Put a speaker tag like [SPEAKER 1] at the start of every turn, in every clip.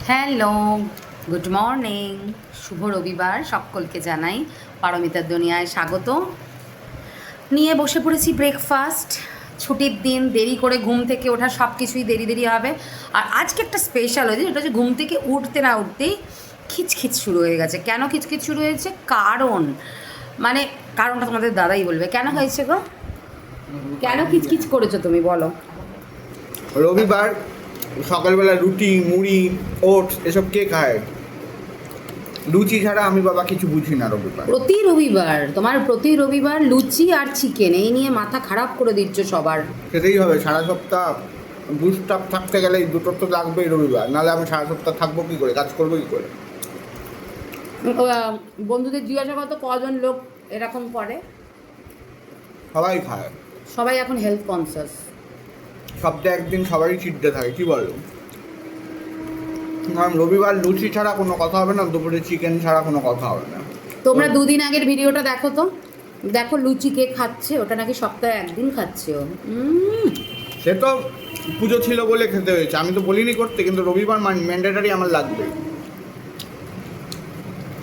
[SPEAKER 1] Hello, good morning. শুভ রবিবার সকলকে জানাই পারমিতার দুনিয়ায় স্বাগত। নিয়ে বসে পড়েছি ব্রেকফাস্ট। ছুটির দিন, দেরি করে ঘুম থেকে ওঠা, সব কিছুই দেরি দেরি হবে। আর আজকে একটা স্পেশাল হয়েছে, যেটা হচ্ছে ঘুম থেকে উঠতে না উঠতেই খিচখিচ শুরু হয়ে গেছে। কেন খিচখিচ শুরু হয়েছে? কারণটা তোমাদের দাদাই বলবে। কেন হয়েছে গো? কেন খিচখিচ করেছো তুমি, বলো।
[SPEAKER 2] রবিবার সকালবেলা রুটি মুড়ি ওটস এসব কে খায়? লুচি ছাড়া আমি বাবা কিছু বুঝি না রবিবার।
[SPEAKER 1] প্রতি রবিবার লুচি আর চিকেন, এই নিয়ে মাথা খারাপ করে দিচ্ছ সবার।
[SPEAKER 2] খেতেই হবে সারা সপ্তাহ। বুস্টাপ থাকতে গেলে এই দুটো তো লাগবেই রবিবার, নাহলে আমি সারা সপ্তাহ থাকবো কী করে, কাজ করবো কী করে?
[SPEAKER 1] বন্ধুদের জিজ্ঞাসা করতো কজন লোক এরকম করে।
[SPEAKER 2] সবাই খায়,
[SPEAKER 1] সবাই এখন হেলথ কনসিয়াস।
[SPEAKER 2] সপ্তাহে একদিন সবারই চিড্ডে থাকে, কি বলো? কারণ রবিবার লুচি ছাড়া কোনো কথা হবে না, দুপুরে চিকেন ছাড়া কোনো কথা হবে না।
[SPEAKER 1] তোমরা দুদিন আগের ভিডিওটা দেখো তো, দেখো লুচি কে খাচ্ছে। ওটা নাকি সপ্তাহে একদিন খাচ্ছে ও।
[SPEAKER 2] সে তো পুজো ছিল বলে খেতে হয়েছে, আমি তো বলিনি করতে, কিন্তু রবিবার ম্যান্ডেটারি আমার লাগবে,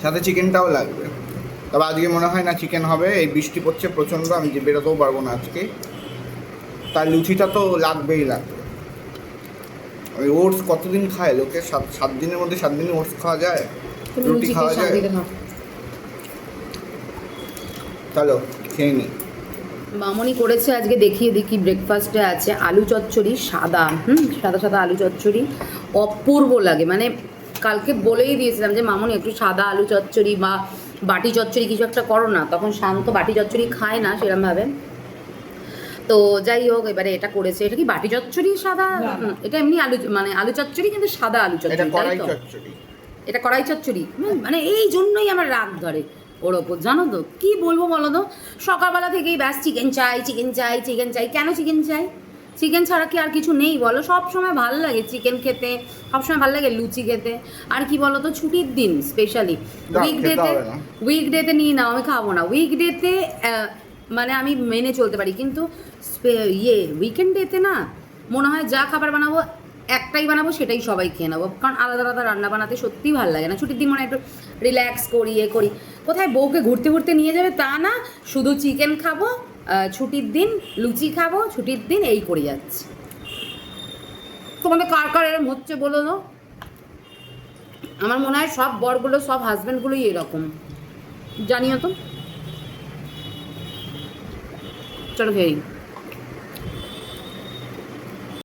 [SPEAKER 2] সাথে চিকেনটাও লাগবে। তবে আজকে মনে হয় না চিকেন হবে, এই বৃষ্টি পড়ছে প্রচণ্ড, আমি যে বেরোতেও পারবো না আজকে। তার লুচিটা তো লাগবেই লাগবে। ওই ওটস কতদিন খায় লোকে? সাত দিনের মধ্যে 7 দিনই ওটস খাওয়া যায়, রুটি খাওয়া যায়। চলো খেয়ে নিই।
[SPEAKER 1] মামনি করেছে আজকে, দেখিয়ে দেখি। ব্রেকফাস্টে আছে আলু চচ্চড়ি, সাদা সাদা আলু চচ্চড়ি, অপূর্ব লাগে। মানে কালকে বলেই দিয়েছিলাম যে মামনি একটু সাদা আলু চচ্চড়ি বা বাটি চচ্চড়ি কিছু একটা করো না। তখন শান্ত বাটি চচ্চড়ি খায় না সেরকমভাবে। তো যাই হোক, এবারে এটা করেছে। এটা কি বাটি চচ্চড়ি সাদা? এটা এমনি আলু চচ্চড়ি, কিন্তু সাদা আলু চচ্চড়ি, তাই তো? এটা কড়াই চচ্চড়ি। মানে এই জন্যই আমার রাগ ধরে ওর ওপর, জানো তো। কি বলবো বলো তো, সকালবেলা থেকেই ব্যাস চিকেন চাই চিকেন চাই চিকেন চাই। কেন চিকেন চাই? চিকেন ছাড়া কি আর কিছু নেই বলো? সব সময় ভালো লাগে চিকেন খেতে, সবসময় ভালো লাগে লুচি খেতে। আর কি বলো তো, ছুটির দিন স্পেশালি উইকডেতে নিয়ে নাও, আমি খাবো না। উইকডেতে মানে আমি মেনে চলতে পারি, কিন্তু উইকেন্ডেতে না, মনে হয় যা খাবার বানাবো একটাই বানাবো, সেটাই সবাই খেয়ে নেবো। কারণ আলাদা আলাদা রান্না বানাতে সত্যিই ভালো লাগে না। ছুটির দিন মানে একটু রিল্যাক্স করি, করি। কোথায় বউকে ঘুরতে ঘুরতে নিয়ে যাবে তা না, শুধু চিকেন খাবো ছুটির দিন, লুচি খাবো ছুটির দিন, এই করে যাচ্ছে। তোমাদের কার কার এরকম হচ্ছে বলো তো? আমার মনে হয় সব বরগুলো, সব হাজব্যান্ডগুলোই এরকম, জানিও তো। চলো খেয়ে